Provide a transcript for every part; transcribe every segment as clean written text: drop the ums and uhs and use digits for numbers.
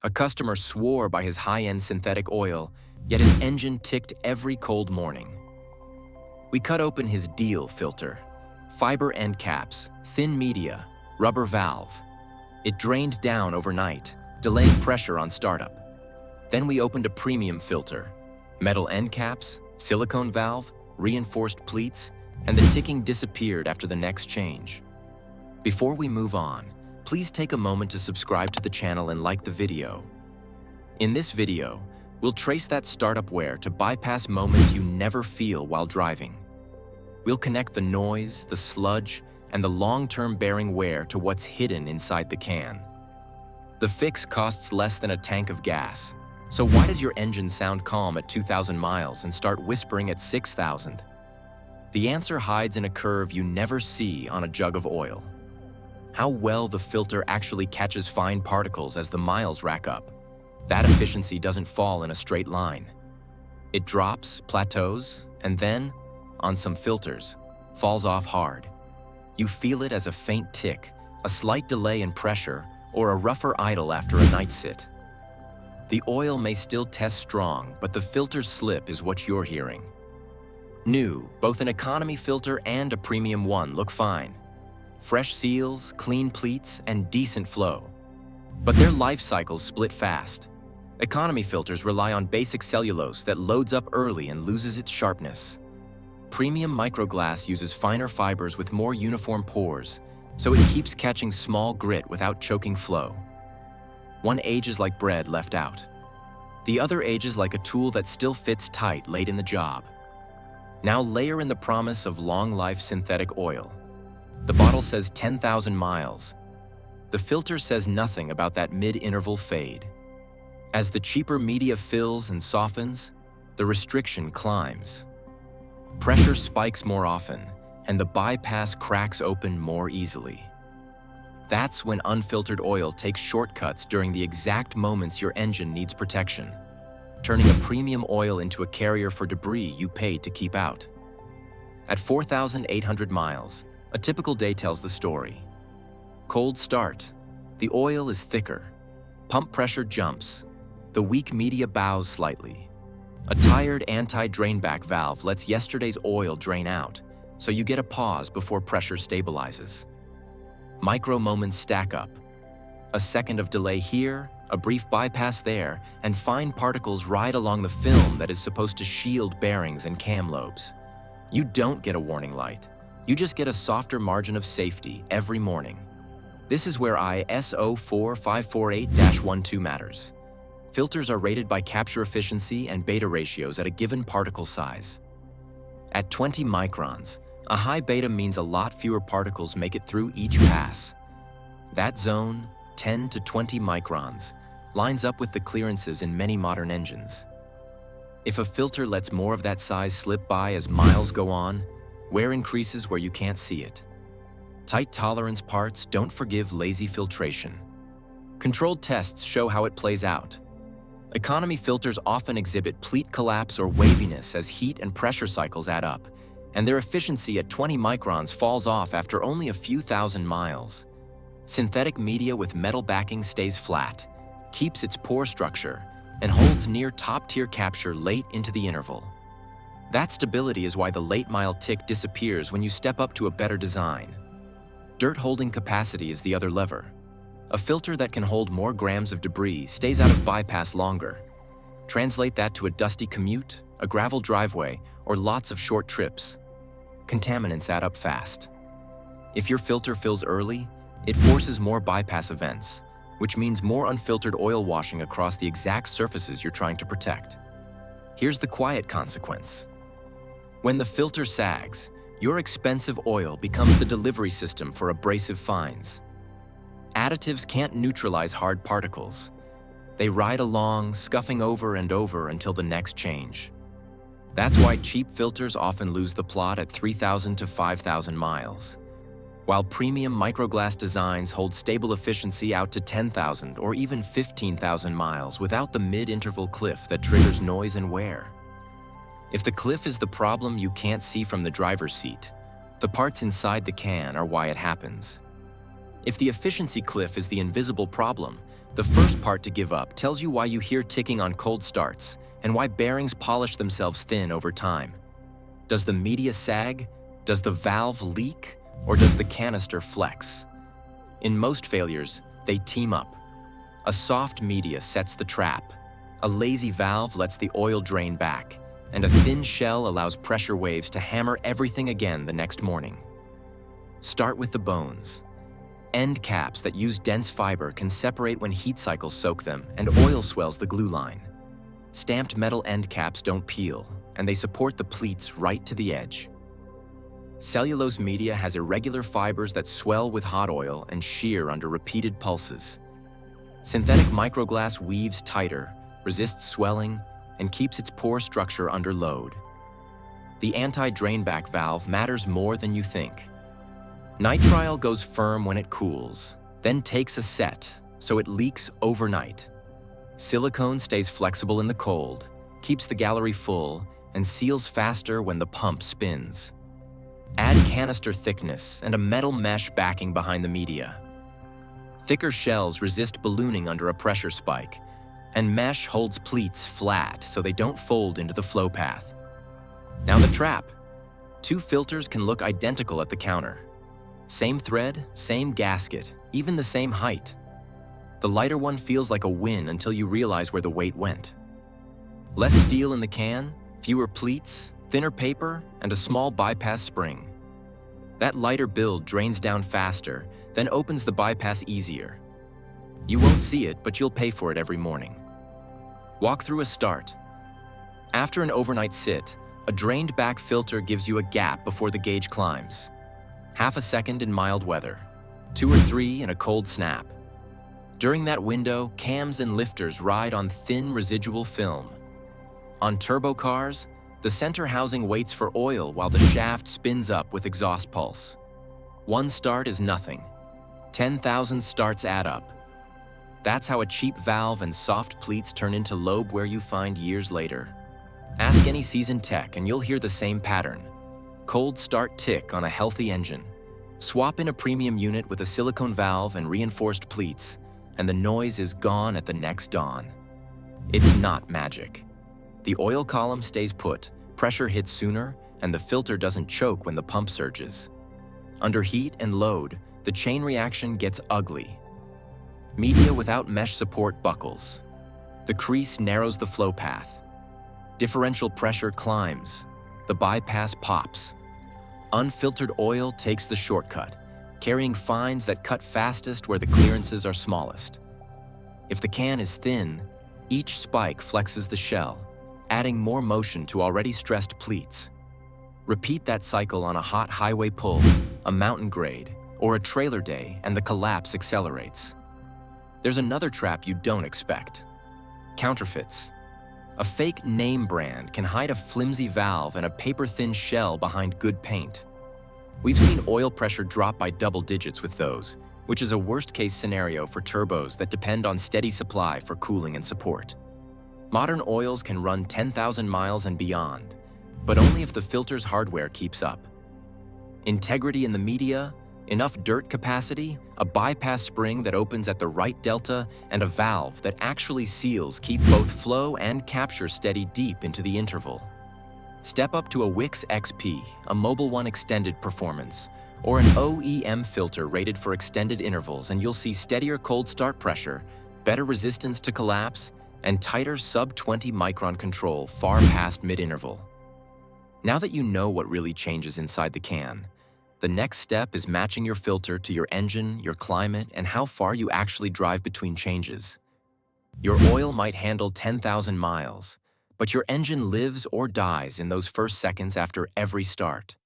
A customer swore by his high-end synthetic oil, yet his engine ticked every cold morning. We cut open his deal filter. Fiber end caps, thin media, rubber valve. It drained down overnight, delaying pressure on startup. Then we opened a premium filter. Metal end caps, silicone valve, reinforced pleats, and the ticking disappeared after the next change. Before we move on, please take a moment to subscribe to the channel and like the video. In this video, we'll trace that startup wear to bypass moments you never feel while driving. We'll connect the noise, the sludge, and the long-term bearing wear to what's hidden inside the can. The fix costs less than a tank of gas. So why does your engine sound calm at 2,000 miles and start whispering at 6,000? The answer hides in a curve you never see on a jug of oil. How well the filter actually catches fine particles as the miles rack up. That efficiency doesn't fall in a straight line. It drops, plateaus, and then, on some filters, falls off hard. You feel it as a faint tick, a slight delay in pressure, or a rougher idle after a night sit. The oil may still test strong, but the filter's slip is what you're hearing. New, both an economy filter and a premium one look fine. Fresh seals, clean pleats, and decent flow. But their life cycles split fast. Economy filters rely on basic cellulose that loads up early and loses its sharpness. Premium microglass uses finer fibers with more uniform pores, so it keeps catching small grit without choking flow. One ages like bread left out. The other ages like a tool that still fits tight late in the job. Now layer in the promise of long-life synthetic oil. The bottle says 10,000 miles. The filter says nothing about that mid-interval fade. As the cheaper media fills and softens, the restriction climbs. Pressure spikes more often, and the bypass cracks open more easily. That's when unfiltered oil takes shortcuts during the exact moments your engine needs protection, turning a premium oil into a carrier for debris you paid to keep out. At 4,800 miles, a typical day tells the story. Cold start. The oil is thicker. Pump pressure jumps. The weak media bows slightly. A tired anti-drainback valve lets yesterday's oil drain out, so you get a pause before pressure stabilizes. Micro moments stack up. A second of delay here, a brief bypass there, and fine particles ride along the film that is supposed to shield bearings and cam lobes. You don't get a warning light. You just get a softer margin of safety every morning. This is where ISO 4548-12 matters. Filters are rated by capture efficiency and beta ratios at a given particle size. At 20 microns, a high beta means a lot fewer particles make it through each pass. That zone, 10 to 20 microns, lines up with the clearances in many modern engines. If a filter lets more of that size slip by as miles go on, wear increases where you can't see it. Tight tolerance parts don't forgive lazy filtration. Controlled tests show how it plays out. Economy filters often exhibit pleat collapse or waviness as heat and pressure cycles add up, and their efficiency at 20 microns falls off after only a few thousand miles. Synthetic media with metal backing stays flat, keeps its pore structure, and holds near top-tier capture late into the interval. That stability is why the late-mile tick disappears when you step up to a better design. Dirt-holding capacity is the other lever. A filter that can hold more grams of debris stays out of bypass longer. Translate that to a dusty commute, a gravel driveway, or lots of short trips. Contaminants add up fast. If your filter fills early, it forces more bypass events, which means more unfiltered oil washing across the exact surfaces you're trying to protect. Here's the quiet consequence. When the filter sags, your expensive oil becomes the delivery system for abrasive fines. Additives can't neutralize hard particles. They ride along, scuffing over and over until the next change. That's why cheap filters often lose the plot at 3,000 to 5,000 miles, while premium microglass designs hold stable efficiency out to 10,000 or even 15,000 miles without the mid-interval cliff that triggers noise and wear. If the cliff is the problem you can't see from the driver's seat, the parts inside the can are why it happens. If the efficiency cliff is the invisible problem, The first part to give up tells you why you hear ticking on cold starts and why bearings polish themselves thin over time. Does the media sag? Does the valve leak? Or does the canister flex? In most failures, they team up. A soft media sets the trap. A lazy valve lets the oil drain back, and a thin shell allows pressure waves to hammer everything again the next morning. Start with the bones. End caps that use dense fiber can separate when heat cycles soak them and oil swells the glue line. Stamped metal end caps don't peel, and they support the pleats right to the edge. Cellulose media has irregular fibers that swell with hot oil and shear under repeated pulses. Synthetic microglass weaves tighter, resists swelling, and keeps its pore structure under load. The anti-drainback valve matters more than you think. Nitrile goes firm when it cools, then takes a set, so it leaks overnight. Silicone stays flexible in the cold, keeps the gallery full, and seals faster when the pump spins. Add canister thickness and a metal mesh backing behind the media. Thicker shells resist ballooning under a pressure spike, and mesh holds pleats flat so they don't fold into the flow path. Now the trap. 2 filters can look identical at the counter. Same thread, same gasket, even the same height. The lighter one feels like a win until you realize where the weight went. Less steel in the can, fewer pleats, thinner paper, and a small bypass spring. That lighter build drains down faster, then opens the bypass easier. You won't see it, but you'll pay for it every morning. Walk through a start. After an overnight sit, a drained back filter gives you a gap before the gauge climbs. Half a second in mild weather, 2 or 3 in a cold snap. During that window, cams and lifters ride on thin residual film. On turbo cars, the center housing waits for oil while the shaft spins up with exhaust pulse. 1 start is nothing. 10,000 starts add up. That's how a cheap valve and soft pleats turn into lobe wear you find years later. Ask any seasoned tech and you'll hear the same pattern. Cold start tick on a healthy engine. Swap in a premium unit with a silicone valve and reinforced pleats, and the noise is gone at the next dawn. It's not magic. The oil column stays put, pressure hits sooner, and the filter doesn't choke when the pump surges. Under heat and load, the chain reaction gets ugly. Media without mesh support buckles. The crease narrows the flow path. Differential pressure climbs. The bypass pops. Unfiltered oil takes the shortcut, carrying fines that cut fastest where the clearances are smallest. If the can is thin, each spike flexes the shell, adding more motion to already stressed pleats. Repeat that cycle on a hot highway pull, a mountain grade, or a trailer day, and the collapse accelerates. There's another trap you don't expect. Counterfeits. A fake name brand can hide a flimsy valve and a paper-thin shell behind good paint. We've seen oil pressure drop by double digits with those, which is a worst-case scenario for turbos that depend on steady supply for cooling and support. Modern oils can run 10,000 miles and beyond, but only if the filter's hardware keeps up. Integrity in the media, enough dirt capacity, a bypass spring that opens at the right delta, and a valve that actually seals keep both flow and capture steady deep into the interval. Step up to a Wix XP, a Mobile One extended performance, or an OEM filter rated for extended intervals, and you'll see steadier cold start pressure, better resistance to collapse, and tighter sub-20 micron control far past mid-interval. Now that you know what really changes inside the can, the next step is matching your filter to your engine, your climate, and how far you actually drive between changes. Your oil might handle 10,000 miles, but your engine lives or dies in those first seconds after every start.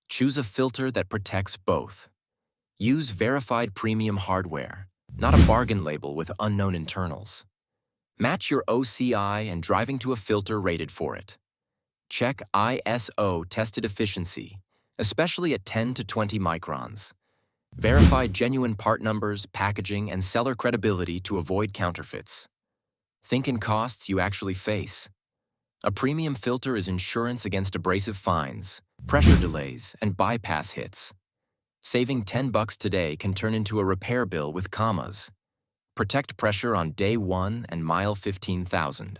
Choose a filter that protects both. Use verified premium hardware, not a bargain label with unknown internals. Match your OCI and driving to a filter rated for it. Check ISO tested efficiency, especially at 10 to 20 microns. Verify genuine part numbers, packaging, and seller credibility to avoid counterfeits. Think in costs you actually face. A premium filter is insurance against abrasive fines, pressure delays, and bypass hits. Saving $10 today can turn into a repair bill with commas. Protect pressure on day 1 and mile 15,000.